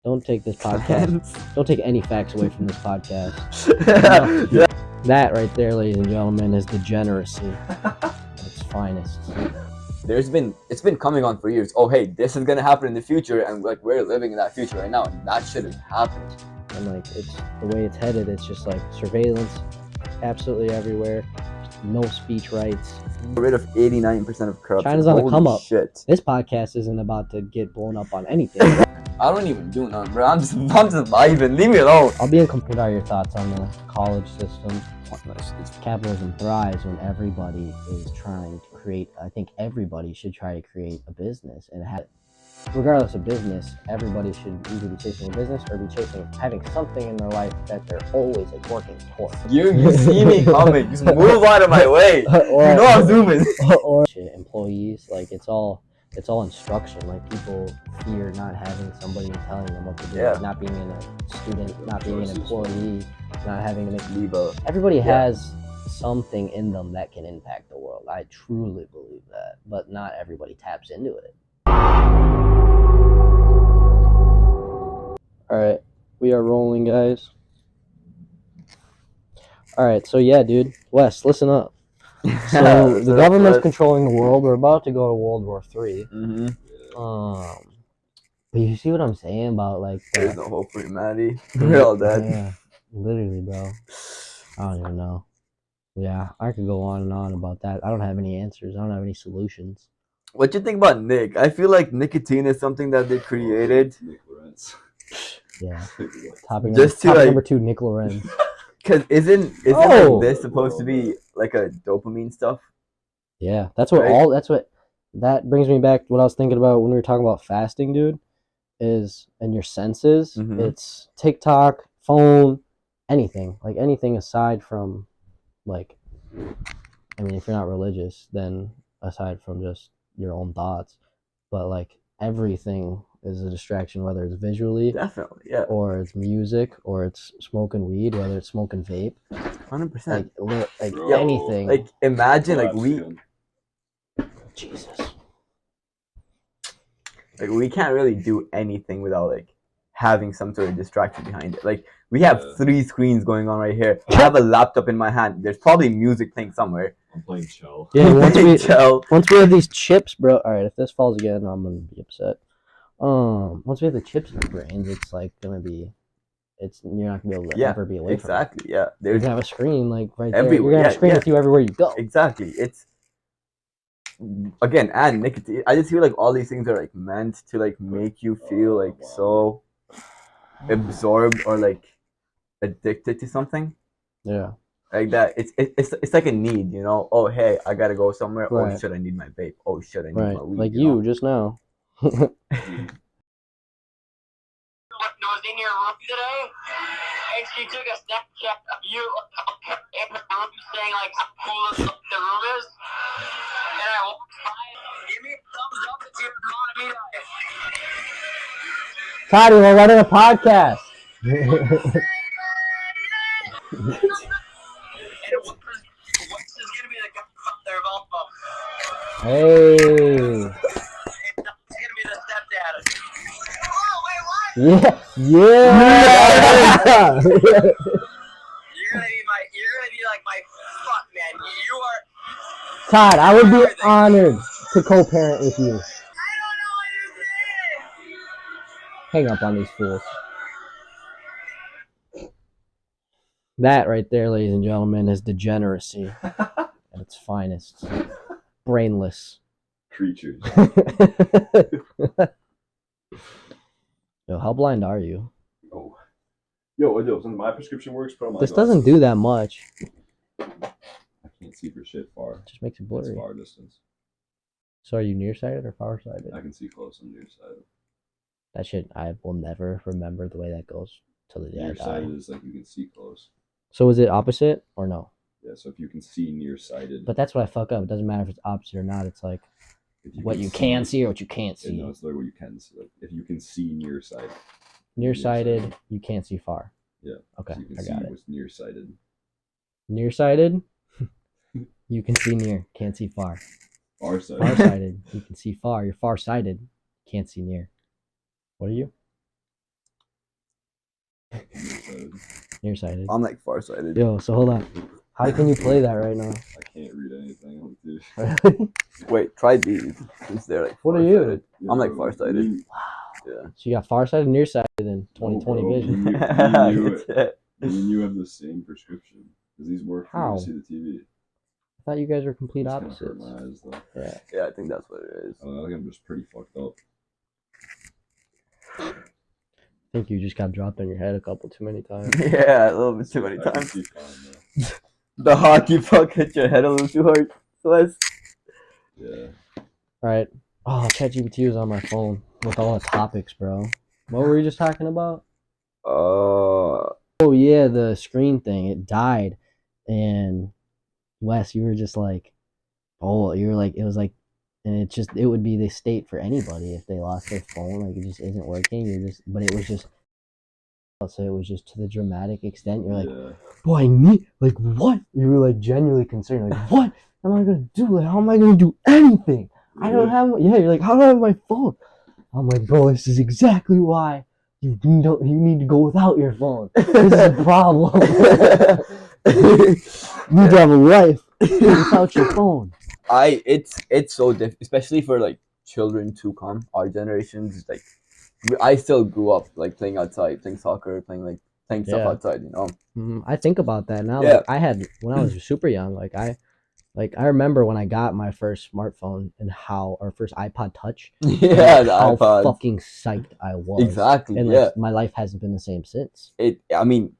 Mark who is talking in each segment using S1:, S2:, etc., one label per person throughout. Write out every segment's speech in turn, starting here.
S1: Don't take this podcast. Don't take any facts away from this podcast.
S2: Yeah.
S1: That right there, ladies and gentlemen, is degeneracy at its finest.
S2: It's been coming on for years. Oh, hey, this is gonna happen in the future, and like we're living in that future right now, and that shouldn't happen.
S1: And like it's the way it's headed. It's just like surveillance, absolutely everywhere. No speech rights.
S2: Get rid of 89% of corruption.
S1: China's on the
S2: Holy
S1: come up.
S2: Shit.
S1: This podcast isn't about to get blown up on anything.
S2: I don't even do nothing, bro. I'm just vibing. Leave me alone.
S1: I'll be in complete. What are your thoughts on the college system? Capitalism thrives when everybody is trying to create. I think everybody should try to create a business and have. Regardless of business, everybody should either be chasing a business or be chasing having something in their life that they're always like working towards.
S2: You see me coming. Just move out of my way.
S1: Or,
S2: you know I'm zooming.
S1: Or employees, like it's all instruction. Like people fear not having somebody telling them what to do.
S2: Yeah.
S1: Like not being a student, not being an employee, not having to make
S2: Leave a.
S1: Everybody has something in them that can impact the world. I truly believe that, but not everybody taps into it. All right, we are rolling, guys. All right, so yeah, dude, Wes, listen up. So the government's controlling the world. We're about to go to World War III.
S2: Mm-hmm.
S1: But you see what I'm saying about like
S2: There's no hope for humanity. We're all dead.
S1: Yeah, literally, bro. I don't even know. Yeah, I could go on and on about that. I don't have any answers. I don't have any solutions.
S2: What you think about Nick? I feel like nicotine is something that they created.
S1: Yeah. Topic
S2: like,
S1: number 2, Nick Lorenz.
S2: Cause isn't like this supposed to be like a dopamine stuff?
S1: Yeah, that's what
S2: right?
S1: That brings me back to what I was thinking about when we were talking about fasting, dude. And your senses.
S2: Mm-hmm.
S1: It's TikTok, phone, anything. Like anything aside from like, I mean, if you're not religious, then aside from just your own thoughts, but like everything is a distraction, whether it's visually,
S2: definitely, yeah,
S1: or it's music, or it's smoking weed, whether it's smoking vape,
S2: 100%,
S1: like anything.
S2: Like imagine, like
S1: Jesus,
S2: like we can't really do anything without like having some sort of distraction behind it. Like we have 3 screens going on right here. I have a laptop in my hand. There's probably music playing somewhere.
S3: I'm playing Chell.
S1: Yeah, once we have these chips, bro. All right, if this falls again, I'm gonna be upset. Once we have the chips in our brains, it's like gonna be, you're not gonna be able to ever be away from it.
S2: Exactly. Yeah,
S1: you're gonna have a screen like right
S2: everywhere.
S1: There. You're gonna have a screen with you everywhere you go.
S2: Exactly. It's again, and nicotine. I just feel like all these things are like meant to like make you feel like so absorbed or like addicted to something.
S1: Yeah.
S2: Like that, it's like a need, you know. Oh, hey, I gotta go somewhere.
S1: Right.
S2: Oh, should I need my vape? Oh, should I need my weed?
S1: Like you just now.
S4: Was in your room today, and she took a Snapchat of you in her room saying like how cool the room is, and I walked by. Give me a thumbs up if you're gonna be there.
S1: Toddy, we're running a podcast.
S4: What's is gonna be the godfather of all of them?
S1: Hey.
S4: It's gonna be the stepdad. Oh wait, what?
S1: Yeah.
S4: You're gonna be like my fuck, man. You are.
S1: Todd, I would be honored to co-parent with you.
S4: I don't know what you're saying.
S1: Hang up on these fools. That right there, ladies and gentlemen, is degeneracy at its finest. Brainless
S3: creatures.
S1: Yo, how blind are you?
S3: Oh. Yo, since my prescription works, put on my
S1: This
S3: glasses.
S1: doesn't do that much.
S3: I can't see for shit far.
S1: It just makes it blurry.
S3: It's far distance.
S1: So are you nearsighted or farsighted?
S3: I can see close on nearsighted.
S1: That shit, I will never remember the way that goes till the day I die.
S3: Nearsighted is like you can see close.
S1: So is it opposite or no?
S3: Yeah, so if you can see nearsighted.
S1: But that's what I fuck up. It doesn't matter if it's opposite or not. It's like what you can see or what you can't see.
S3: No, it's literally what you can see. Like, if you can see nearsighted.
S1: Nearsighted, you can't see far.
S3: Yeah.
S1: Okay,
S3: so you can
S1: I
S3: see
S1: got it.
S3: What's nearsighted.
S1: Nearsighted, you can see near, can't see far.
S3: Farsighted.
S1: Farsighted, you can see far. You're farsighted, can't see near. What are you? Nearsighted.
S2: I'm like farsighted.
S1: Yo, so hold on. How can you play that right now?
S3: I can't read anything. Dude.
S2: Wait, try these. Since they're like
S1: What are you?
S2: farsighted. I'm like
S3: bro,
S2: farsighted.
S3: me-
S2: Yeah.
S1: So you got farsighted, nearsighted, and 20/20
S3: bro,
S1: vision.
S3: me-
S2: That's it.
S3: Me and you have the same prescription because these work for
S1: How?
S3: you to see the TV.
S1: I thought you guys were complete
S3: It's kinda hurt
S1: opposites.
S3: my eyes though.
S1: Yeah.
S2: Yeah, I think that's what it is.
S3: I don't know, I think I'm just pretty fucked up.
S1: I think you just got dropped on your head a couple too many times.
S2: Yeah, a little bit too many
S3: I can
S2: times.
S3: see fine though.
S2: The hockey puck hit your head a little too hard. Celeste.
S3: Yeah.
S1: Alright. Oh, ChatGPT was on my phone with all the topics, bro. What were we just talking about? Oh yeah, the screen thing. It died. And Wes, you were just like, oh, you were like, it was like, and it would be the state for anybody if they lost their phone, like it just isn't working. But it was just, so it was just to the dramatic extent. You're like,
S3: Yeah.
S1: boy, I need, like, what? You were like genuinely concerned, like, what am I gonna do? Like, how am I gonna do anything? I don't have, yeah, you're like, how do I have my phone? I'm like, bro, this is exactly why you need to go without your phone. This is a problem. You need to have a life without your phone.
S2: It's so different, especially for like children to come. Our generations, like, I still grew up like playing outside, playing soccer, playing stuff
S1: Yeah.
S2: outside. You know.
S1: I think about that now.
S2: Yeah.
S1: Like, I had, when I was super young, I remember when I got my first smartphone and our first iPod Touch.
S2: Yeah, the
S1: how
S2: iPod.
S1: fucking psyched I was.
S2: Exactly.
S1: And
S2: Yeah.
S1: my life hasn't been the same since.
S2: I mean,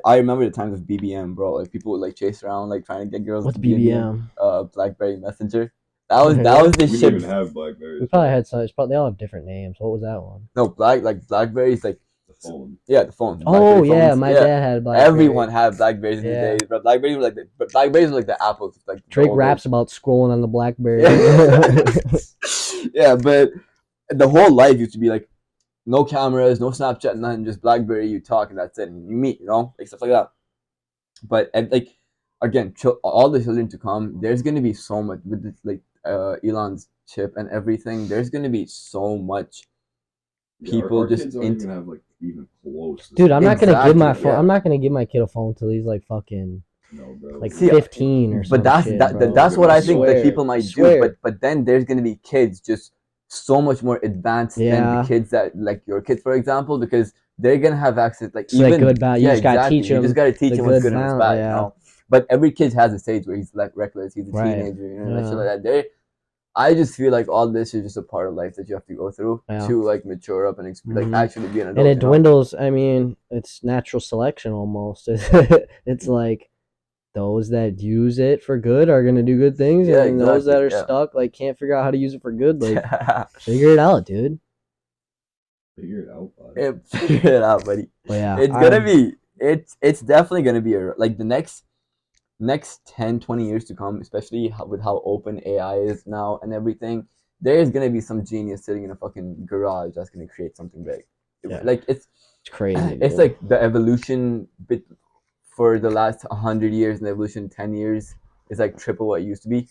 S2: I remember the times of BBM, bro. Like people would like chase around, like trying to get girls.
S1: What's
S2: with
S1: BBM?
S2: BlackBerry Messenger. That was the
S3: We
S2: shit.
S3: didn't even have Blackberries.
S1: We probably had some. They all have different names. What was that one?
S2: No, BlackBerry's like
S3: The phone.
S2: yeah, the phone.
S1: Oh
S2: BlackBerry
S1: yeah,
S2: phones.
S1: my dad had Blackberry.
S2: Everyone had Blackberries in
S1: Yeah.
S2: the days, but Blackberries were like the apples. Like the
S1: Drake
S2: old
S1: raps about scrolling on the Blackberry.
S2: days. Yeah, but the whole life used to be like no cameras, no Snapchat, nothing, just BlackBerry. You talk and that's it, and you meet, like stuff like that. But and, like again, all the children to come, there's gonna be so much with this, like Elon's chip and everything. There's gonna be so much people
S3: our
S2: just
S3: kids don't even have like even close. to
S1: Dude, I'm not gonna give my
S2: Exactly,
S1: phone.
S2: yeah.
S1: I'm not gonna give my kid a phone till he's like fucking
S3: No, bro.
S1: like
S2: See,
S1: 15 or something.
S2: But that's what I think
S1: Swear,
S2: that people might
S1: swear.
S2: do. But then there's gonna be kids just so much more advanced than
S1: Yeah.
S2: the kids that like your kids, for example, because they're gonna have access like
S1: So, like,
S2: even
S1: good balance. You just gotta teach
S2: You
S1: them
S2: just gotta teach
S1: the
S2: him what's
S1: good
S2: good and what's
S1: balance,
S2: bad.
S1: yeah.
S2: You know? But every kid has a stage where he's like reckless. He's a
S1: Right.
S2: teenager. Like shit
S1: Yeah.
S2: like that. I just feel like all this is just a part of life that you have to go through
S1: Yeah.
S2: to like mature up and like
S1: Mhm.
S2: actually be an adult.
S1: And it
S2: you know?
S1: dwindles. I mean, it's natural selection almost. It's like those that use it for good are gonna do good things,
S2: Yeah,
S1: and those that are
S2: exactly, yeah.
S1: stuck like can't figure out how to use it for good. Like figure it out, dude.
S3: Figure it out, bud.
S2: Yeah, figure it out, buddy.
S1: But yeah,
S2: It's gonna be it's definitely gonna be like the next 10 20 years to come, especially with how open AI is now and everything. There is gonna be some genius sitting in a fucking garage that's gonna create something big.
S1: Yeah.
S2: Like it's
S1: crazy.
S2: it's
S1: dude.
S2: like the evolution bit for the last 100 years and the evolution in 10 years is like triple what it used to be.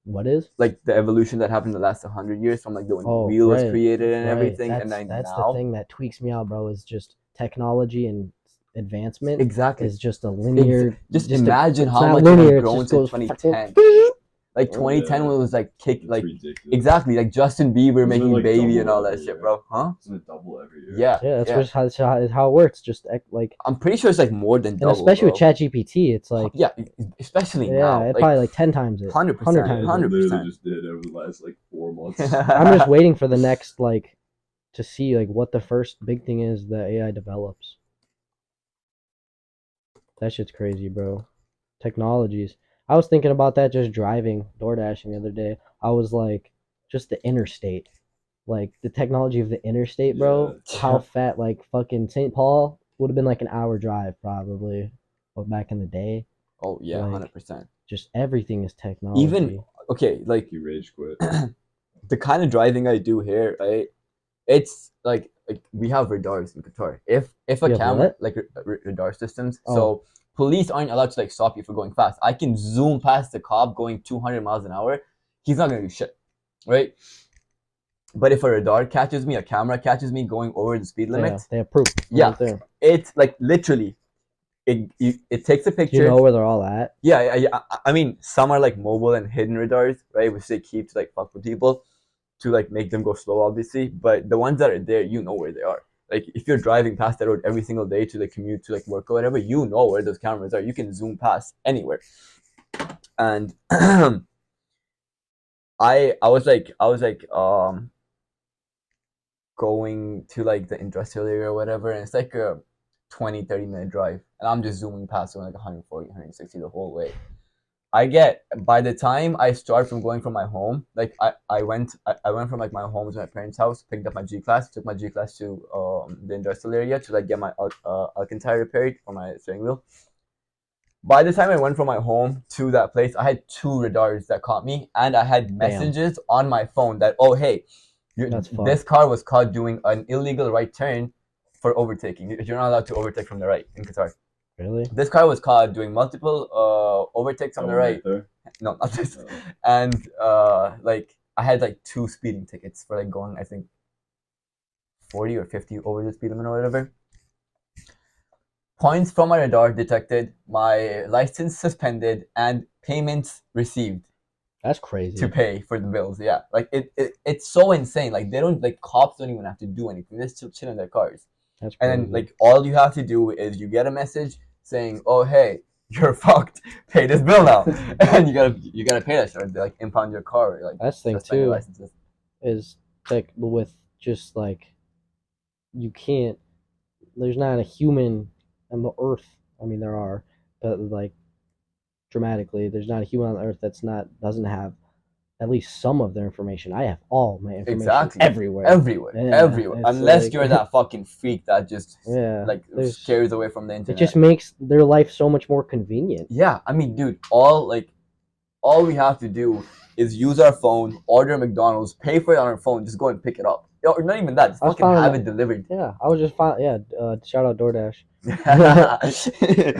S1: What is?
S2: Like the evolution that happened in the last 100 years from like the when the
S1: Oh,
S2: wheel was
S1: right,
S2: created and
S1: Right.
S2: everything,
S1: That's,
S2: and then
S1: that's
S2: now
S1: the thing that tweaks me out, bro. Is just technology and advancement
S2: exactly.
S1: is just a linear.
S2: Just
S1: a-
S2: imagine
S1: it's
S2: how
S1: not
S2: much
S1: linear,
S2: it
S1: it
S2: has grown
S1: just
S2: since
S1: goes
S2: 2010.
S1: fucking-
S2: Like
S3: Oh,
S2: 2010
S3: yeah.
S2: was like kick
S3: It's
S2: like
S3: ridiculous.
S2: exactly like Justin Bieber
S3: Isn't it,
S2: making
S3: like,
S2: Baby
S3: double
S2: and all that
S3: every
S2: shit,
S3: year?
S2: bro. Huh?
S3: Isn't it double every year?
S2: Yeah.
S1: Yeah, that's how it works. Just like,
S2: I'm pretty sure it's like more than
S1: and
S2: double.
S1: especially with
S2: bro.
S1: ChatGPT, it's like
S2: Yeah, especially
S1: yeah,
S2: now.
S1: it
S2: Like,
S1: probably like 10 times it.
S2: 100%.
S1: 100
S3: Yeah,
S1: times.
S3: they
S2: 100%.
S3: literally just did over the last like 4 months.
S1: I'm just waiting for the next like to see like what the first big thing is that AI develops. That shit's crazy, bro. Technologies. I was thinking about that just driving, door dashing the other day. I was like, just the interstate. Like the technology of the interstate, bro.
S2: Yeah.
S1: How fat like fucking St. Paul would have been like an hour drive probably. But back in the day,
S2: Oh yeah,
S1: Like,
S2: 100%.
S1: just everything is technology.
S2: Okay, like
S3: He rage quit.
S2: the kind of driving I do here, right? It's like we have radars in Qatar. If a
S1: You have
S2: camera
S1: what?
S2: like radar systems,
S1: Oh.
S2: so police aren't allowed to like stop you for going fast. I can zoom past the cop going 200 miles an hour. He's not gonna do shit, right? But if a radar catches me, a camera catches me going over the speed limit,
S1: Yeah, they have proof.
S2: Yeah.
S1: Right there.
S2: it's like literally it takes a
S1: Do
S2: picture.
S1: you know where they're all at?
S2: Yeah, I mean, some are like mobile and hidden radars, right? Which they keep to like fuck with people, to like make them go slow, obviously. But the ones that are there, you know where they are. Like if you're driving past that road every single day to like commute to like work or whatever, you know where those cameras are. You can zoom past anywhere. And I was like going to like the industrial area or whatever, and it's like a 20-30 minute drive, and I'm just zooming past going like 140 160 the whole way. By the time I start from going from my home, like I went from like my home to my parents' house, picked up my G-Class, took my G-Class to the industrial area to like get my Alcantara repaired for my steering wheel. By the time I went from my home to that place, I had 2 radars that caught me, and I had messages on my phone that, oh hey, this car was caught doing an illegal right turn for overtaking. You're not allowed to overtake from the right in Qatar.
S1: Really?
S2: This car was caught doing multiple overtakes on the right. No, not this. And like I had like 2 speeding tickets for like going, I think, 40 or 50 over the speed limit or whatever. Points from my radar detected, my license suspended, and payments received.
S1: That's crazy.
S2: To pay for the bills, yeah. Like it's so insane. Like they don't, like cops don't even have to do anything. They just chill in their cars.
S1: That's crazy.
S2: And then like all you have to do is you get a message saying, "Oh hey, you're fucked. Pay this bill now," and you gotta pay that shit. Or they like impound your car. Or, like
S1: that's the thing too. Is like with just like you can't. There's not a human on the earth. I mean, there are, but like dramatically, there's not a human on the earth doesn't have at least some of their information. I have all my information everywhere. Unless like,
S2: you're that fucking freak that just scares away from the internet.
S1: It just makes their life so much more convenient.
S2: Yeah, I mean, dude, all we have to do is use our phone, order McDonald's, pay for it on our phone, just go and pick it up. Or not even that, just fucking have it delivered.
S1: Yeah, I was just shout out DoorDash.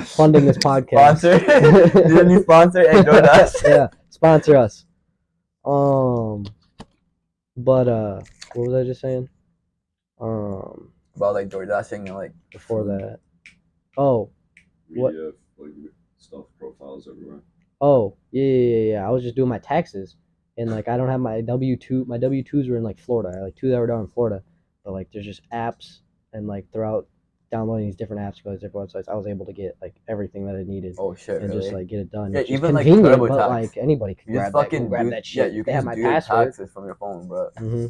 S1: Funding this podcast.
S2: Sponsor? Did you sponsor DoorDash?
S1: Yeah, sponsor us. But what was I just saying?
S2: About like DoorDashing and like
S1: before that. Oh, what?
S3: Like stuff profiles everywhere.
S1: Oh, yeah. I was just doing my taxes, and like I don't have my W-2. My W-2s were in like Florida. I had like 2 that were down in Florida, but like there's just apps, and like throughout downloading these different apps for these different websites, I was able to get like everything that I needed.
S2: Oh shit!
S1: And
S2: really?
S1: just like get it done.
S2: Yeah, even
S1: like
S2: convenient,
S1: but
S2: tax.
S1: Like anybody can grab that shit.
S2: Yeah, you can just do taxes from your phone, bro.
S1: Mm-hmm.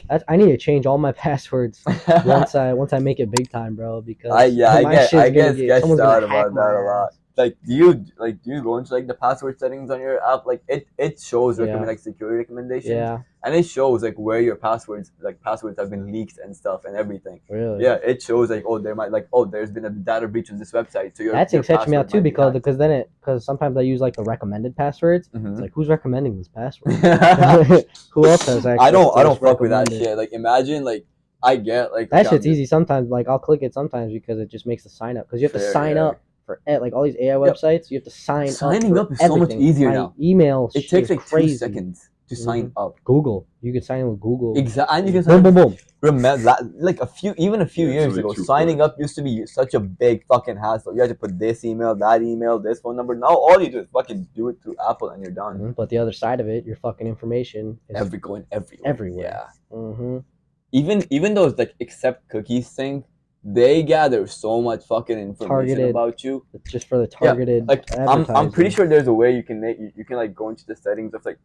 S1: Like, I need to change all my passwords once I make it big time, bro. Because
S2: I get stressed out about that a lot. Like, do you go into like the password settings on your app? Like, it shows like security recommendations. Yeah. And it shows like where your passwords have been leaked and stuff and everything.
S1: Really?
S2: Yeah, it shows like there's been a data breach of this website. So
S1: that thing sets me out too because sometimes I use like the recommended passwords. Mm-hmm. It's like, who's recommending this password? Who else has access?
S2: I don't fuck with that shit. Like, imagine like I get like
S1: that shit's easy sometimes. Like I'll click it sometimes because it just makes the sign up because you have to sign up. For like all these AI websites, you have to signing
S2: up is so much easier now.
S1: Email.
S2: It takes like crazy. 2 seconds to sign up.
S1: Google, you can sign in with Google.
S2: Exactly, and you can sign
S1: boom.
S2: Remember that, like a few years ago, signing up used to be such a big fucking hassle. You had to put this email, that email, this phone number. Now all you do is fucking do it through Apple, and you're done.
S1: Mm-hmm. But the other side of it, your fucking information is
S2: going
S1: everywhere.
S2: Yeah.
S1: Mm-hmm.
S2: Even those like accept cookies thing. They gather so much fucking information about you.
S1: Just for the targeted.
S2: Yeah, like I'm pretty sure there's a way you can like go into the settings of like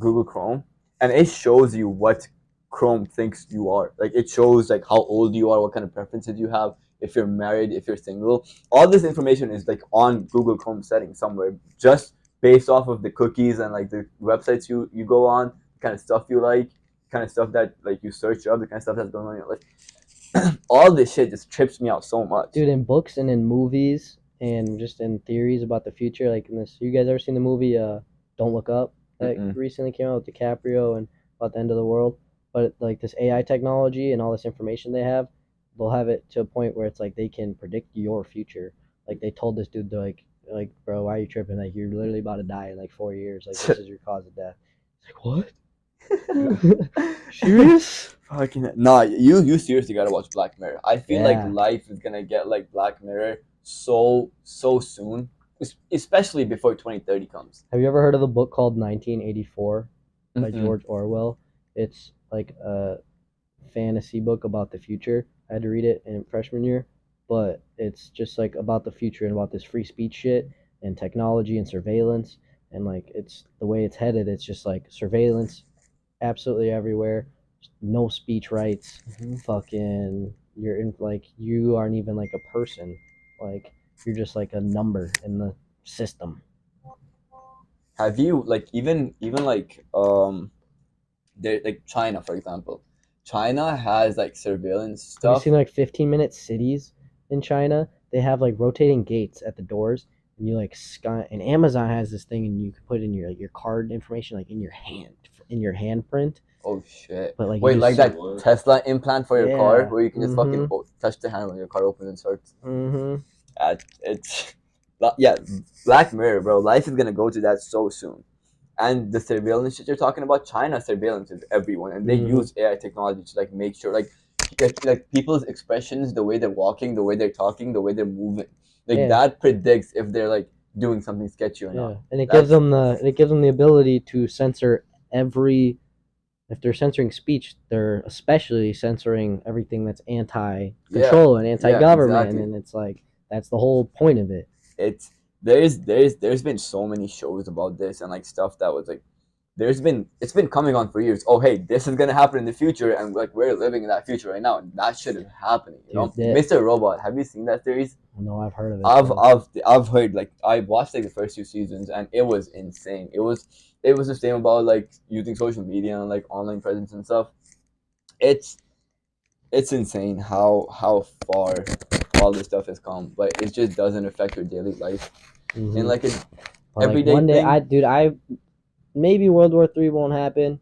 S2: Google Chrome, and it shows you what Chrome thinks you are. Like it shows like how old you are, what kind of preferences you have, if you're married, if you're single. All this information is like on Google Chrome settings somewhere, just based off of the cookies and like the websites you go on, the kind of stuff you like, kind of stuff that like you search up, the kind of stuff that's going on in your life. All this shit just trips me out so much.
S1: Dude, in books and in movies and just in theories about the future, like in this, you guys ever seen the movie Don't Look Up that recently came out with DiCaprio and about the end of the world? But like this AI technology and all this information they have, they'll have it to a point where it's like they can predict your future. Like they told this dude, they're like, bro, why are you tripping? Like you're literally about to die in like 4 years. Like this is your cause of death. It's like, what? Serious?
S2: Fucking nah, you seriously gotta watch Black Mirror. I feel like life is gonna get like Black Mirror so soon, especially before 2030 comes.
S1: Have you ever heard of the book called 1984 by
S2: Mm-mm.
S1: George Orwell? It's like a fantasy book about the future. I had to read it in freshman year, but it's just like about the future and about this free speech shit and technology and surveillance, and like it's the way it's headed. It's just like surveillance absolutely everywhere, no speech rights, fucking you're in like you aren't even like a person, like you're just like a number in the system.
S2: Have you like even like there like China, for example? China has like surveillance
S1: Have you
S2: stuff.
S1: seen like 15-minute cities in China? They have like rotating gates at the doors, and you like scan. And Amazon has this thing, and you can put in your card information like in your handprint.
S2: Oh shit!
S1: But like
S2: Wait,
S1: you
S2: like
S1: just,
S2: that
S3: What?
S2: Tesla implant for your car,
S1: Yeah.
S2: where you can just fucking
S1: Mhm.
S2: touch the handle and your car opens and starts.
S1: Mm-hmm.
S2: It's yeah, Black Mirror, bro. Life is gonna go to that so soon. And the surveillance shit you're talking about, China surveillance is everyone, and they
S1: Mhm.
S2: use AI technology to like make sure like people's expressions, the way they're walking, the way they're talking, the way they're moving, like
S1: Yeah.
S2: that predicts if they're like doing something sketchy or
S1: Yeah,
S2: not.
S1: and it
S2: That's-
S1: gives them the ability to censor every. If they're censoring speech, they're especially censoring everything that's anti-control and anti-government,
S2: exactly.
S1: and it's like that's the whole point of it.
S2: It's there's been so many shows about this and like stuff that was like it's been coming on for years. Oh hey, this is gonna happen in the future, and like we're living in that future right now, and that shit is happening. You know,
S1: Dude, yeah.
S2: Mr. Robot. Have you seen that series?
S1: No, I've heard of it.
S2: I've heard like I watched like the first 2 seasons, and it was insane. It was the same about like using social media and like online presence and stuff. It's insane how far all this stuff has come, but it just doesn't affect your daily life.
S1: Mhm.
S2: And like
S1: But, like,
S2: everyday
S1: one day,
S2: thing-
S1: maybe World War III won't happen.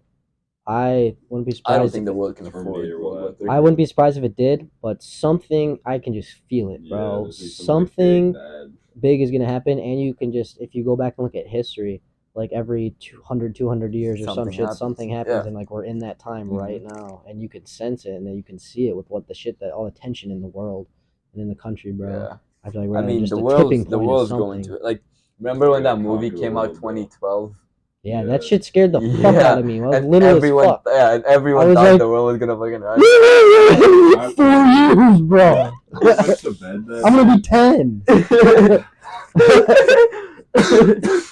S1: I wouldn't be surprised.
S2: I don't think the world can afford
S3: Terminator will
S2: World War
S3: happen.
S2: III.
S1: I wouldn't be surprised if it did, but something I can just feel it,
S3: Yeah,
S1: bro.
S3: there's, like,
S1: Something
S3: bad.
S1: big is gonna happen, and you can just if you go back and look at history, like every 200 years or some
S2: Something
S1: shit,
S2: happens.
S1: something happens,
S2: Yeah.
S1: and like we're in that time
S2: Mhm.
S1: right now, and you can sense it, and then you can see it with what the shit that all the tension in the world and in the country, bro.
S2: Yeah.
S1: I feel like we're
S2: I
S1: at
S2: mean,
S1: just
S2: the
S1: a
S2: world's
S1: tipping point of
S2: going
S1: something.
S2: to it. Like, remember when
S3: Yeah,
S2: that movie
S3: conquer the
S2: came out
S3: world, bro.
S2: 2012?
S1: Yeah,
S3: Yeah.
S1: that shit scared the fuck
S2: Yeah,
S1: out of me. I was
S2: and
S1: little
S2: everyone,
S1: as fuck.
S2: yeah, and everyone
S1: I was
S2: thought
S1: like-
S2: the world was gonna fucking end.
S1: 4 years, bro.
S3: I went to bed that
S1: I'm gonna
S3: night.
S1: be 10.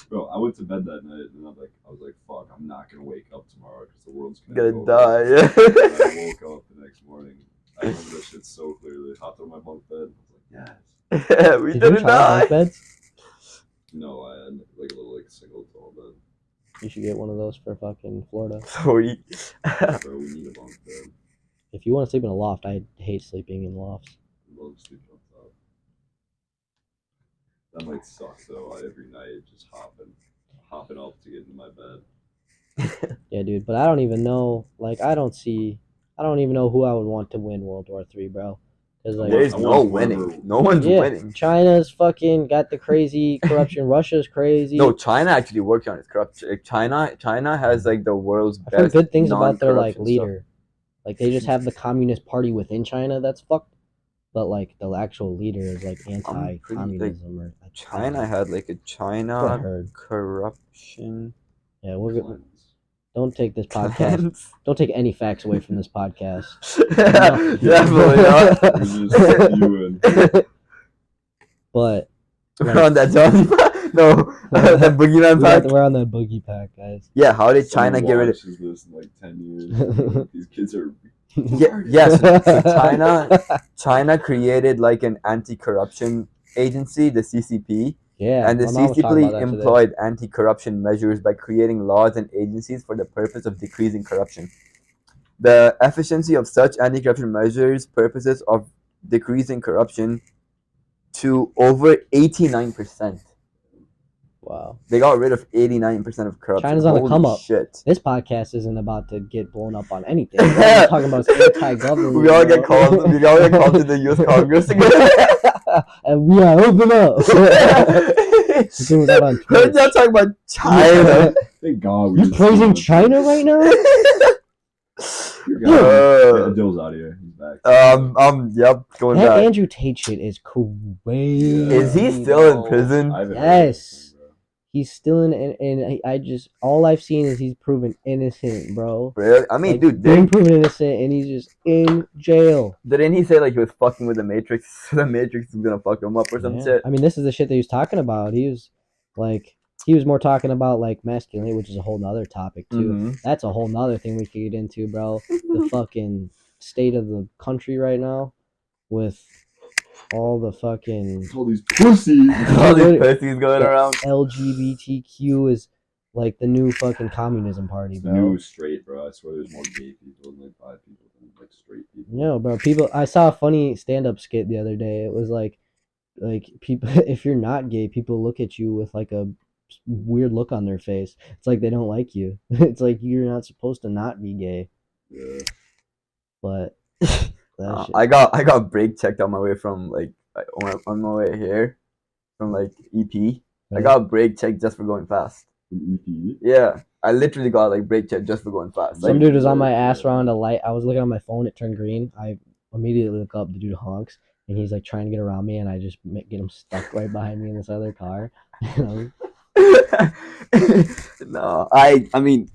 S3: Bro, I went to bed that night and I was like, fuck, I'm not gonna wake up tomorrow because the world's
S2: Gonna
S3: go
S2: die,
S3: away.
S2: yeah.
S3: And I woke up the next morning. I remember that shit so clearly. Hopped on my bunk bed. I was like, yes.
S2: Yeah, we
S1: Did you
S2: didn't
S1: try
S2: die.
S1: bunk beds?
S3: No, I had like a little like single tall bed.
S1: You should get one of those for fucking Florida.
S2: Sweet.
S3: Bro, we need a bunk bed.
S1: If you want to sleep in a loft, I hate sleeping in lofts.
S3: I love sleeping on top. That might suck though. Every night just hopping up to get into my bed.
S1: Yeah, dude. But I don't even know. Like, I don't even know who I would want to win World War III, bro. Because like,
S2: There's
S3: I
S2: no
S3: want
S2: winning.
S3: whoever-
S2: No one's
S1: yeah,
S2: winning.
S1: China's fucking got the crazy corruption. Russia's crazy.
S2: No, China actually worked on its corruption. Like, China has like the world's
S1: I've heard
S2: best.
S1: good things about their like
S2: non-corruption
S1: leader. Like they just have the Communist Party within China that's fucked, but like the actual leader is like anti-communism or like,
S2: stuff. China had like a
S1: That's what I
S2: China
S1: heard.
S2: corruption.
S1: Yeah, we're good.
S3: Cleanse.
S1: Don't take this podcast. Don't take any facts away from this podcast.
S2: Definitely not.
S3: We're just you and
S1: But
S2: We're on that zombie pack. No, that boogeyman pack.
S1: we're on that boogie pack, guys.
S2: Yeah, how did China
S3: someone
S2: get rid of?
S3: watches this in like 10 years. These kids are
S2: Yeah, yes. So China created like an anti-corruption agency, the CCP,
S1: Yeah,
S2: and the
S1: my mom was talking
S2: CCP
S1: about that today.
S2: employed anti-corruption measures by creating laws and agencies for the purpose of decreasing corruption. The efficiency of such anti-corruption measures purposes of decreasing corruption to over 89%.
S1: Wow.
S2: They got rid of 89% of corruption.
S1: China's on the
S2: Holy
S1: come up.
S2: shit.
S1: This podcast isn't about to get blown up on anything. All we're talking about is anti-government.
S2: We all get
S1: bro.
S2: called. We all get called to the U.S. Congress again.
S1: And we are open up. We're doing that on
S2: We're
S1: Twitch.
S2: not talking about China.
S3: thank God we
S1: You
S3: just-
S1: praising China right now?
S3: Your guy, yeah, Dill's out of here. He's back.
S2: Yep, going
S1: That
S2: back.
S1: Andrew Tate shit is crazy.
S2: Is he still in
S1: bro.
S2: prison?
S3: I haven't heard
S1: Yes.
S3: anything, bro.
S1: He's still in, and I just all I've seen is he's proven innocent, bro.
S2: Really? I mean,
S1: Like,
S2: dude,
S1: been proven innocent, and he's just in jail.
S2: didn't he say like he was fucking with the Matrix? The Matrix is gonna fuck him up or some
S1: Yeah.
S2: shit.
S1: I mean, this is the shit that he was talking about. He was more talking about like masculinity, which is a whole nother topic too.
S2: Mhm.
S1: That's a whole nother thing we could get into, bro. The fucking state of the country right now, with all the fucking
S3: All these pussies.
S2: All these pussies going
S1: the
S2: around.
S1: LGBTQ is like the new fucking communism party,
S3: It's the
S1: bro.
S3: new straight, bro. I swear there's more gay people than like bi people than like straight people.
S1: No, bro. People. I saw a funny stand-up skit the other day. It was like people. If you're not gay, people look at you with like a weird look on their face. It's like they don't like you. It's like you're not supposed to not be gay.
S3: Yeah.
S1: But that shit.
S2: I got brake checked on my way from on my way here from like EP. I got brake checked just for going fast.
S3: From EP.
S2: Yeah, I literally got like brake checked just for going fast.
S1: Some
S2: Like,
S1: dude was on my ass around a light. I was looking at my phone. It turned green. I immediately look up. The dude honks, and he's like trying to get around me, and I just get him stuck right behind me in this other car.
S2: no, I mean,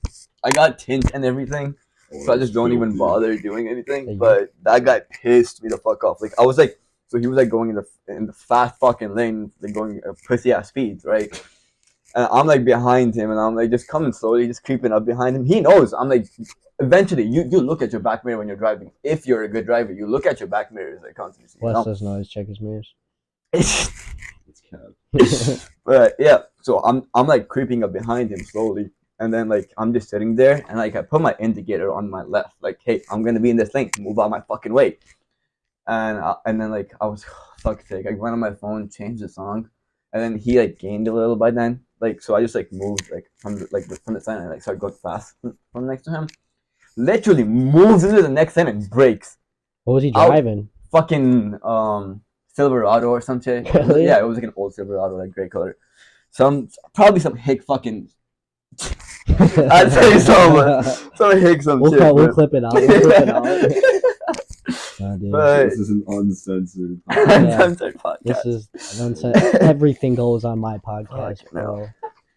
S2: I got tint and everything,
S3: Oh,
S2: so I just
S3: that's
S2: don't even
S3: filthy.
S2: bother doing anything.
S1: Yeah.
S2: But that guy pissed me the fuck off. Like I was like, so he was like going in the fast fucking lane, like going pussy ass speeds, right? And I'm like behind him, and I'm like just coming slowly, just creeping up behind him. He knows. I'm like, eventually, you look at your back mirror when you're driving. If you're a good driver, you look at your back mirrors like constantly. You
S1: Wes
S2: know?
S1: doesn't always check his mirrors.
S3: It's cat.
S2: But yeah, so I'm like creeping up behind him slowly, and then like I'm just sitting there, and like I put my indicator on my left, like, hey, I'm gonna be in this lane, move out my fucking way. And then like I was fuck's sake, I went on my phone, changed the song, and then he like gained a little by then, like so I just like moved like from the sign, and like started going fast from next to him. Literally moves into the next lane and brakes.
S1: What was he
S2: Ow.
S1: driving?
S2: Fucking Silverado or some shit.
S1: Really?
S2: Yeah, it was like an old Silverado, like gray color. Probably some hick fucking. I'd say some hick some
S1: We'll,
S2: shit.
S1: we'll
S2: but-
S1: clip it out. We'll clip it out. God damn.
S2: But-
S3: This is an uncensored.
S2: Uncensored podcast.
S1: This is everything goes on my podcast,
S2: Fuck, no.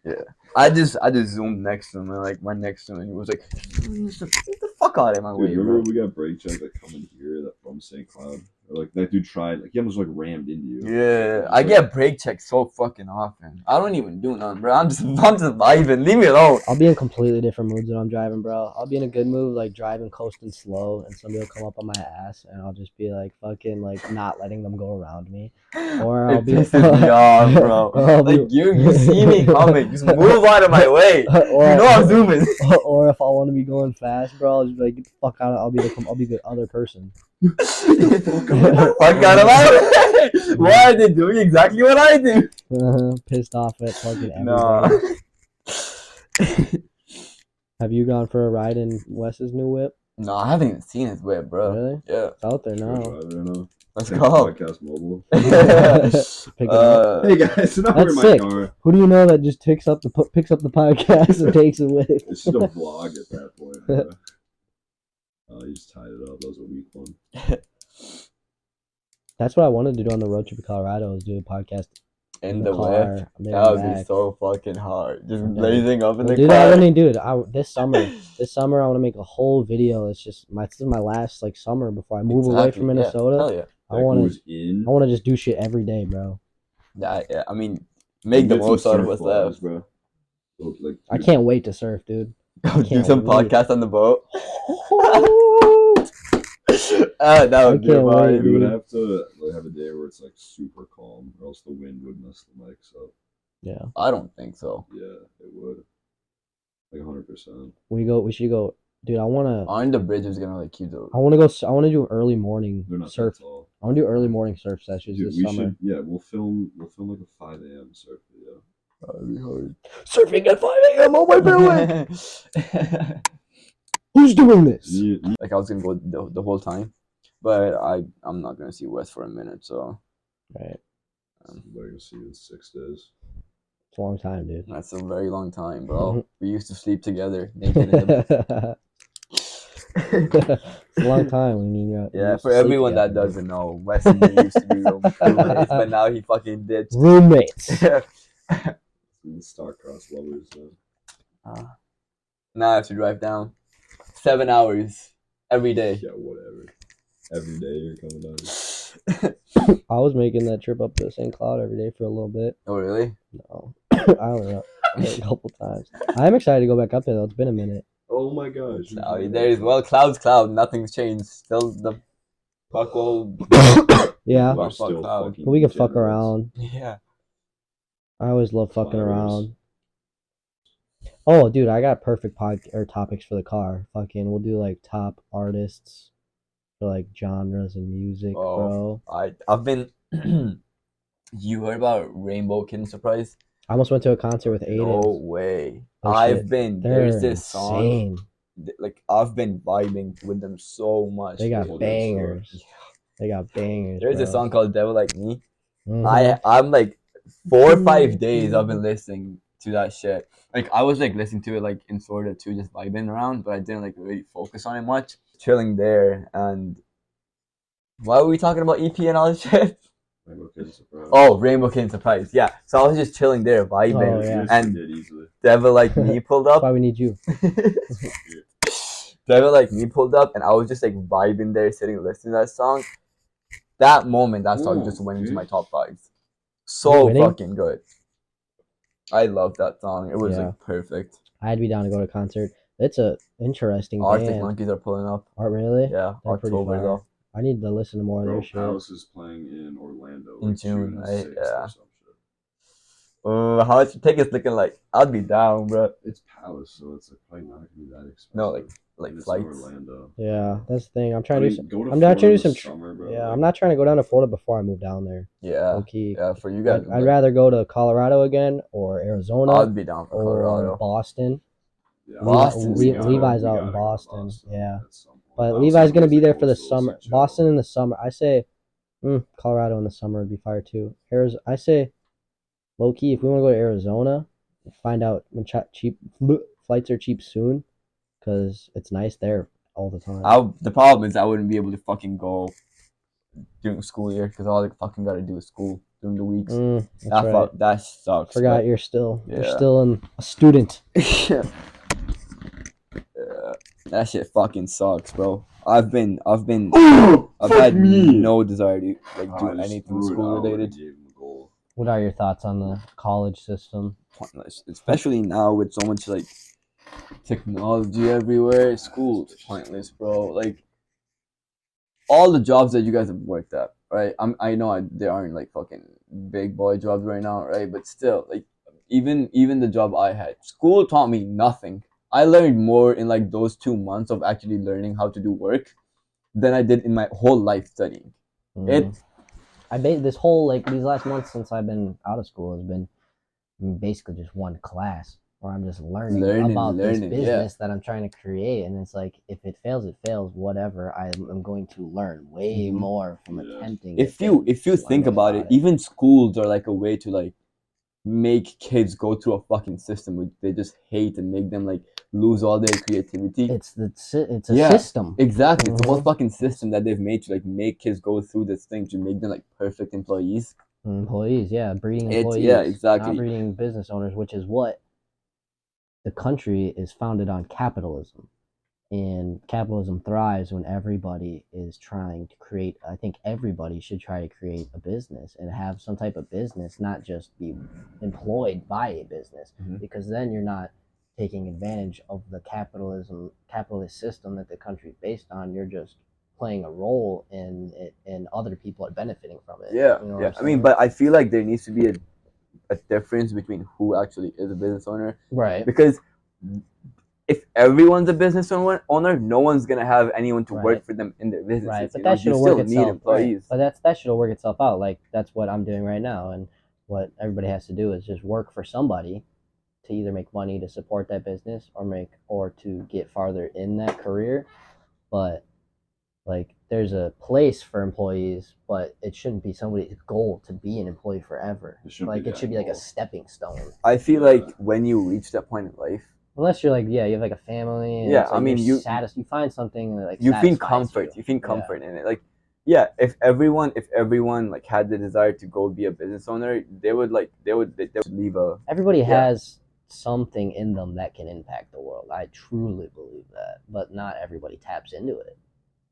S1: bro.
S2: I just zoomed next to him, and like went next to him, and he was like, "Get the fuck out of my
S3: Dude,
S2: way,
S3: remember
S2: bro."
S3: when we got brake checked like coming here that from St. Cloud? Or, like that dude tried, like he almost like rammed into you.
S2: Yeah, I get brake checked so fucking often. I don't even do nothing, bro. I'm just vibing. Leave me alone.
S1: I'll be in completely different moods when I'm driving, bro. I'll be in a good mood, like driving, coasting slow, and somebody will come up on my ass, and I'll just be like fucking like not letting them go around me. Or I'll
S2: It
S1: be
S2: pisses me off, bro.
S1: I'll be-
S2: Like you see me coming, just move out of my way.
S1: or,
S2: You know I'm zooming.
S1: or if I want to be going fast, bro, I'll just be like, get the fuck out. I'll be the other person.
S2: Fuck out of my way. Why are they doing exactly what I do?
S1: Pissed off at fucking everybody.
S2: No.
S1: Have you gone for a ride in Wes's new whip?
S2: No, I haven't even seen his whip, bro.
S1: Really?
S2: Yeah.
S1: It's out there
S3: I
S1: now.
S3: don't know.
S2: Let's
S3: Take
S2: go.
S3: Podcast mobile.
S1: Pick it up.
S3: Hey guys, so now we're
S1: That's
S3: in my
S1: sick.
S3: car.
S1: Who do you know that just picks up the podcast and takes it with?
S3: It's just a vlog at that point. Bro. You just tied it up. That was a weak one.
S1: That's what I wanted to do on the road trip to Colorado, is do a podcast
S2: In the
S1: car.
S2: whip.
S1: and then
S2: That would be
S1: back.
S2: so fucking hard. Just
S1: Yeah.
S2: blazing up in the
S1: Dude,
S2: car.
S1: I want to do it. This summer I want to make a whole video. This is my last like summer before I move away from
S2: Exactly, yeah.
S1: Minnesota.
S2: Hell yeah.
S1: I
S3: Like,
S1: want
S3: who's in?
S1: to just do shit every day, bro.
S2: Yeah, I mean, make the
S3: Get some
S2: most out of
S3: surf
S2: what's
S3: vlogs,
S2: left.
S3: bro. So, like,
S1: I can't wait to surf, dude.
S2: Go do
S1: can't
S2: some
S1: wait.
S2: podcast on the boat. That would be
S1: can't wait,
S2: fun.
S3: We would
S1: dude.
S3: have to like, have a day where it's like super calm, or else the wind would mess the mics up.
S1: Yeah,
S2: I don't think so.
S3: Yeah, it would. Like 100%.
S1: we should go, dude. I wanna
S2: On the bridge is gonna like keep the.
S1: I wanna go. I wanna do early morning
S3: They're not
S1: surf.
S3: that tall.
S1: I wanna do early morning surf sessions
S3: Dude,
S1: this
S3: we
S1: summer.
S3: should. Yeah, we'll film like a 5 a.m. surf video.
S2: That'd be hard.
S1: Surfing at 5 a.m. on my fairway. Who's doing this?
S2: Like I was gonna go the whole time, but I'm not gonna see Wes for a minute, so
S1: Right,
S3: We're gonna see you in 6 days.
S1: it's a long time, dude.
S2: that's a very long time, bro. We used to sleep together naked in the
S1: It's a long time when you
S2: Yeah,
S1: used
S2: for
S1: to sleep
S2: everyone that
S1: together.
S2: doesn't know, Wes and me used to be roommates, but now he fucking ditched.
S1: Roommates.
S3: Star-crossed lovers.
S2: Now I have to drive down 7 hours every day.
S3: Yeah, whatever. Every day you're coming down.
S1: I was making that trip up to St. Cloud every day for a little bit.
S2: Oh, really?
S1: No, I only went a couple times. I'm excited to go back up there though. It's been a minute.
S3: Oh my gosh.
S2: No, there is, well, cloud. Nothing's changed. Still the fuck old.
S1: Yeah,
S3: We're
S2: Fuck
S3: still
S2: cloud.
S3: fucking
S1: but we can fuck
S3: degenerates.
S1: around.
S2: Yeah.
S1: I always love fucking
S3: Flowers.
S1: around. Oh, dude, I got perfect topics for the car. Fucking, we'll do like top artists for like genres and music,
S2: Oh.
S1: bro.
S2: I've been. You heard about Rainbow Kitten Surprise?
S1: I almost went to a concert with Aiden.
S2: No way.
S1: Their
S2: I've
S1: shit-
S2: been.
S1: They're
S2: There's this song.
S1: insane.
S2: Like I've been vibing with them so much.
S1: They got
S3: Well,
S1: bangers. They got bangers.
S2: There's
S1: bro.
S2: a song called "Devil Like Me."
S1: Mhm.
S2: I'm like 4 or 5 days I've been listening to that shit. Like I was like listening to it like in Florida too, just vibing around, but I didn't like really focus on it much. Chilling there, and why were we talking about EP and all this shit?
S3: Rainbow Kitten Surprise.
S2: Oh, Rainbow Kitten Surprise. Yeah. So I was just chilling there, vibing,
S1: Oh, yeah.
S2: and
S3: Did easily.
S2: Devil Like Me pulled
S1: That's
S2: up.
S1: why we need you.
S2: Devil Like Me pulled up, and I was just like vibing there, sitting listening to that song. That moment, that song
S3: Ooh,
S2: just went into
S3: dude.
S2: my top 5.
S1: Is
S2: So
S1: it winning?
S2: fucking good. I love that song. It was
S1: Yeah.
S2: like perfect.
S1: I'd be down to go to a concert. It's a interesting
S2: Arctic
S1: band.
S2: Monkeys are pulling up.
S1: Art really?
S2: Yeah,
S1: They're pretty
S2: October
S1: fire.
S2: though.
S1: I need to listen to more of
S3: Bro,
S1: their shit.
S3: Palace is playing in Orlando.
S2: In
S3: like,
S2: June, right?
S3: 6th
S2: Yeah.
S3: or some shit.
S2: How much tickets looking like? I'd be down, bro.
S3: It's Palace, so it's like probably not gonna be that expensive.
S2: No, like
S3: And it's in
S2: flights.
S3: Orlando.
S1: Yeah, that's the thing. I'm trying
S3: I
S1: to
S3: mean,
S1: do some.
S3: go to
S1: I'm not trying to do
S3: Florida
S1: some.
S3: this summer, bro.
S1: Yeah,
S3: like,
S1: I'm not trying to go down to Florida before I move down there.
S2: Yeah,
S1: Low key.
S2: yeah. For you guys,
S1: I'd rather go to Colorado again or Arizona
S2: I'd be down for
S1: or
S2: Colorado.
S1: Boston.
S3: yeah,
S2: Boston's
S3: we
S2: good.
S3: gotta-
S1: Levi's
S3: we
S1: out
S3: gotta
S1: in
S3: go to
S1: Boston, yeah.
S3: at some point.
S1: But
S3: Boston
S1: Levi's gonna
S3: is
S1: be
S3: the
S1: there for the
S3: coastal
S1: summer.
S3: section.
S1: Boston in the summer. I say, Colorado in the summer would be fire too. Arizona. I say, low key. If we want to go to Arizona, find out when cheap flights are cheap soon, because it's nice there all the time.
S2: The problem is I wouldn't be able to fucking go during school year because all I fucking gotta do is school during the weeks.
S1: That's right.
S2: That sucks.
S1: Forgot you're still
S2: Yeah.
S1: a student.
S2: Yeah. That shit fucking sucks, bro. I've had no desire to like do
S3: I just
S2: anything
S3: threw it
S2: school
S3: out and
S2: related.
S3: gave him a goal.
S1: What are your thoughts on the college system?
S2: Pointless, especially now with so much like technology everywhere. School's pointless, bro. Like all the jobs that you guys have worked at, right? I know they aren't like fucking big boy jobs right now, right? But still, like even the job I had, school taught me nothing. I learned more in like those 2 months of actually learning how to do work than I did in my whole life studying.
S1: This whole these last months since I've been out of school has been basically just one class where I'm just learning about this business that I'm trying to create, and it's like if it fails, it fails. Whatever, I'm going to learn way more from attempting.
S2: If you think about it, even schools are like a way to like make kids go through a fucking system which they just hate and make them like lose all their creativity.
S1: It's a system.
S2: Exactly. It's a whole fucking system that they've made to like make kids go through this thing to make them like perfect employees.
S1: Breeding employees.
S2: Yeah, exactly.
S1: Not breeding business owners, which is what the country is founded on, capitalism. And capitalism thrives when everybody is trying to create. I think everybody should try to create a business and have some type of business, not just be employed by a business, because then you're not taking advantage of the capitalist system that the country is based on. You're just playing a role in it, and other people are benefiting from it.
S2: Yeah,
S1: You know what
S2: yeah.
S1: I'm
S2: I mean,
S1: saying?
S2: but I feel like there needs to be a difference between who actually is a business owner,
S1: right.
S2: because if everyone's a business owner, no one's gonna have anyone to work for them in their businesses.
S1: Right, but
S2: you know?
S1: that should
S2: You
S1: work
S2: still
S1: itself.
S2: need employees.
S1: Right. But that should work itself out. Like that's what I'm doing right now, and what everybody has to do is just work for somebody to either make money to support that business or to get farther in that career. But like there's a place for employees, but it shouldn't be somebody's goal to be an employee forever.
S3: It should
S1: Like
S3: be
S1: it should be like a
S3: goal.
S1: stepping stone.
S2: I feel like when you reach that point in life,
S1: Unless you're like, yeah, you have like a family. And
S2: Yeah,
S1: it's like
S2: I mean,
S1: you're
S2: you
S1: you find something that like
S2: you feel
S1: satisfies
S2: comfort. You feel
S1: Yeah.
S2: comfort in it. Like, yeah, if everyone like had the desire to go be a business owner, they would leave a
S1: Everybody
S2: Yeah.
S1: has something in them that can impact the world. I truly believe that, but not everybody taps into it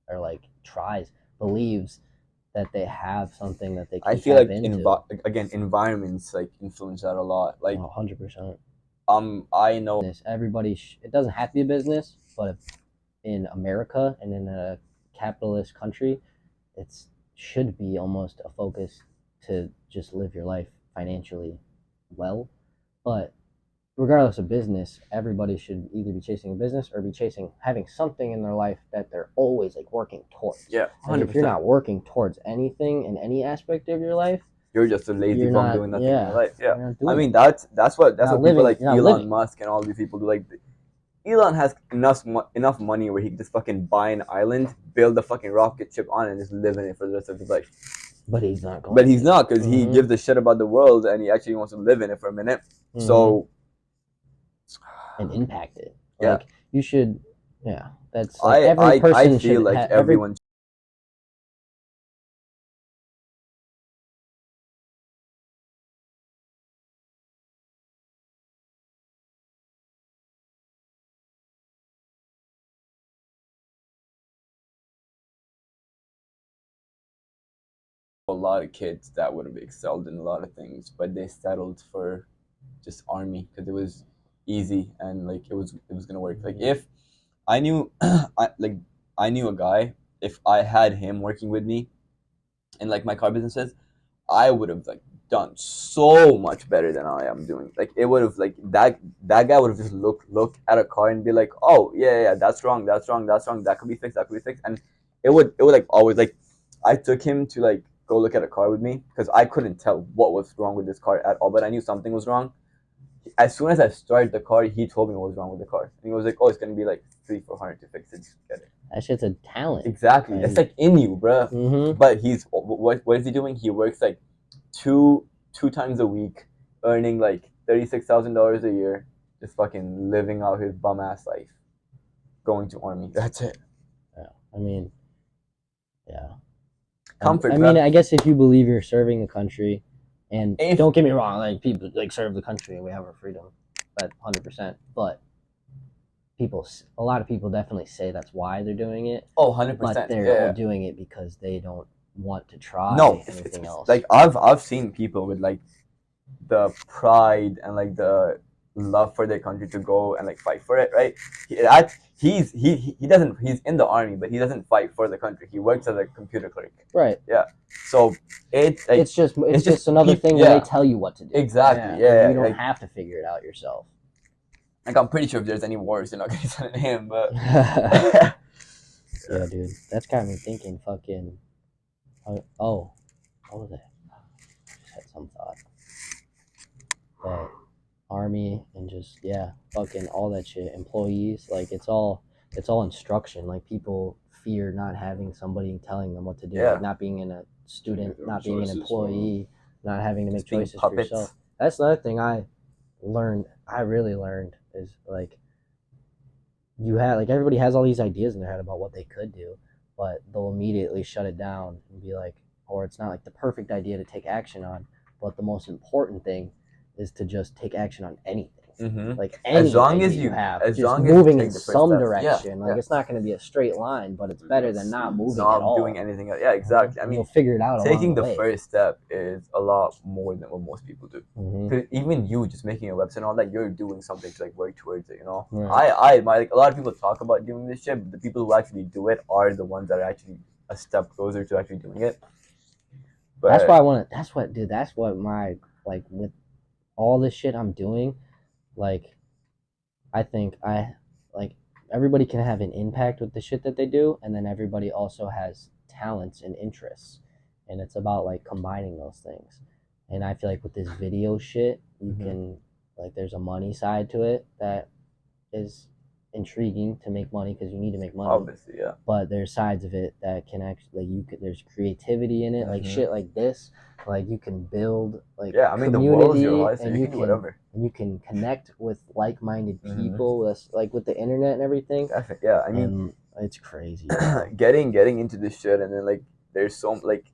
S1: or like believes that they have something that they can
S2: I feel
S1: tap
S2: like
S1: into.
S2: again, environments like influence that a lot. Like
S1: 100%.
S2: I know
S1: Everybody, it doesn't have to be a business, but in America and in a capitalist country, it should be almost a focus to just live your life financially well. But regardless of business, everybody should either be chasing a business or be having something in their life that they're always like working towards.
S2: Yeah,
S1: Like, if you're not working towards anything in any aspect of your life,
S2: you're just a lazy
S1: you're
S2: bum
S1: not-
S2: doing nothing in
S1: yeah,
S2: your life. Yeah,
S1: you're not
S2: I
S1: doing
S2: mean
S1: it.
S2: that's what
S1: Not
S2: people
S1: living-
S2: like
S1: you're not
S2: Elon
S1: living.
S2: Musk and all these people do. Like Elon has enough money where he can just fucking buy an island, build a fucking rocket ship on it, and just live in it for the rest of his life.
S1: But he's not going.
S2: But he's not, because he
S1: Mhm.
S2: gives a shit about the world and he actually wants to live in it for a minute.
S1: Mhm.
S2: So
S1: and impact it.
S2: Yeah.
S1: Like you should. Yeah, that's like every person
S2: I
S1: should.
S2: feel like everyone. A lot of kids that would have excelled in a lot of things, but they settled for just army because it was easy and like it was gonna work. Like if I knew, I knew a guy. If I had him working with me in like my car businesses, I would have like done so much better than I am doing. Like it would have like that guy would have just look at a car and be like, oh yeah, that's wrong, that's wrong, that's wrong. That could be fixed. That could be fixed. And it would like always like I took him to like go look at a car with me because I couldn't tell what was wrong with this car at all, but I knew something was wrong. As soon as I started the car, he told me what was wrong with the car, and he was like, "Oh, it's gonna be like 300-400 to fix it. Just get it."
S1: That shit's a talent.
S2: Exactly, it's like in you, bro.
S1: Mm-hmm.
S2: But he's what is he doing? He works like two times a week, earning like $36,000 a year, just fucking living out his bum ass life, going to army. That's it.
S1: Yeah, I mean, yeah.
S2: Comfort.
S1: I mean, I guess if you believe you're serving the country, and
S2: If-
S1: don't get me wrong, like people like serve the country and we have our freedom, but 100%. But a lot of people definitely say that's why they're doing it.
S2: Oh, 100%.
S1: But they're doing it because they don't want to try anything else.
S2: Like I've seen people with like the pride and like the love for their country to go and like fight for it, right? He's in the army, but he doesn't fight for the country. He works as a computer clerk.
S1: Right.
S2: So
S1: it's just another thing where they tell you what to do.
S2: Exactly.
S1: Yeah. You don't have to figure it out yourself.
S2: Like I'm pretty sure if there's any wars, they're not gonna send him. But
S1: yeah, dude, that's got me thinking. Fucking. Oh, what was it? I just had some thought. But army and just fucking all that shit. Employees, like it's all instruction. Like people fear not having somebody telling them what to do.
S2: Yeah.
S1: Like not being a student, not being an
S3: choices,
S1: employee, not having to make
S2: Just being
S1: choices for
S2: puppets.
S1: yourself. That's another thing I really learned is like you have like everybody has all these ideas in their head about what they could do, but they'll immediately shut it down and be like, or it's not like the perfect idea to take action on, but the most important thing is to just take action on anything.
S2: Mhm.
S1: Like any
S2: As long as
S1: idea
S2: you-
S1: have,
S2: as
S1: just
S2: long as you
S1: moving
S2: take
S1: in
S2: the first
S1: some
S2: steps.
S1: direction.
S2: Yeah,
S1: Like it's not going to be a straight line, but it's better than not moving at
S2: not
S1: all.
S2: doing anything else. Yeah, exactly. I
S1: And
S2: mean,
S1: you'll figure it out.
S2: taking
S1: along
S2: the
S1: way.
S2: first step is a lot more than what most people do.
S1: Mhm.
S2: 'Cause even you just making a website and all that, you're doing something to like work towards it, you know.
S1: Right.
S2: I admire like a lot of people talk about doing this shit, but the people who actually do it are the ones that are actually a step closer to actually doing it. But
S1: That's why I want to. That's what my like with all this shit I'm doing, like I think everybody can have an impact with the shit that they do, and then everybody also has talents and interests, and it's about like combining those things. And I feel like with this video shit, you
S2: Mhm.
S1: can like there's a money side to it that is intriguing to make money because you need to make money.
S2: Obviously, yeah.
S1: But there's sides of it that can actually there's creativity in it, like
S2: Mhm.
S1: shit like this. Like you can build like
S2: Yeah, I mean, the
S1: community,
S2: world's your life, so
S1: and
S2: you can do whatever.
S1: and you can connect with like-minded
S2: Mhm.
S1: people. That's like with the internet and everything.
S2: Definitely, yeah. I mean,
S1: And it's crazy. bro.
S2: getting into this shit, and then like there's so like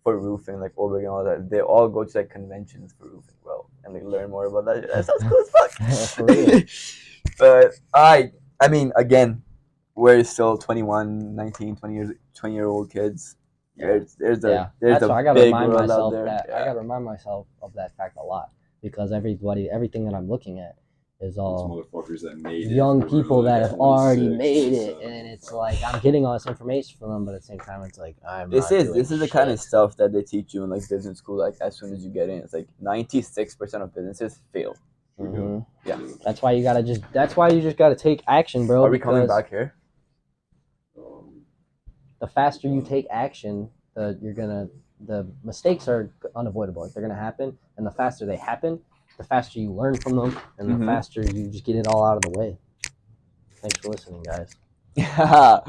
S2: for roofing, like Oberg and all that, they all go to like conventions for roofing, bro, and like learn more about that shit. That sounds cool as
S1: For real.
S2: fuck. But I mean, again, we're still 21, 19, 20-year-old kids. There's
S1: There's
S2: a
S1: why I gotta
S2: big
S1: remind
S2: world out
S1: myself
S2: there.
S1: that
S2: Yeah.
S1: I gotta remind myself of that fact a lot because everything that I'm looking at is
S3: Those
S1: all
S3: motherfuckers that made it.
S1: young
S3: who were
S1: people
S3: like
S1: that have already
S3: 26,
S1: made it,
S3: 27,
S1: and it's
S3: bro.
S1: like I'm getting all this information from them, but at the same time, it's like I'm
S2: This
S1: not
S2: is
S1: doing
S2: the kind of
S1: shit.
S2: stuff that they teach you in like business school. Like as soon as you get in, it's like 96% of businesses fail.
S1: Mhm.
S2: Yeah.
S1: That's why you just gotta take action, bro.
S2: Are we coming
S1: because
S2: back here?
S1: the faster you take action, the mistakes are unavoidable. Like, they're gonna happen, and the faster they happen, the faster you learn from them, and the
S2: Mhm.
S1: faster you just get it all out of the way. Thanks for listening, guys.
S2: Yeah.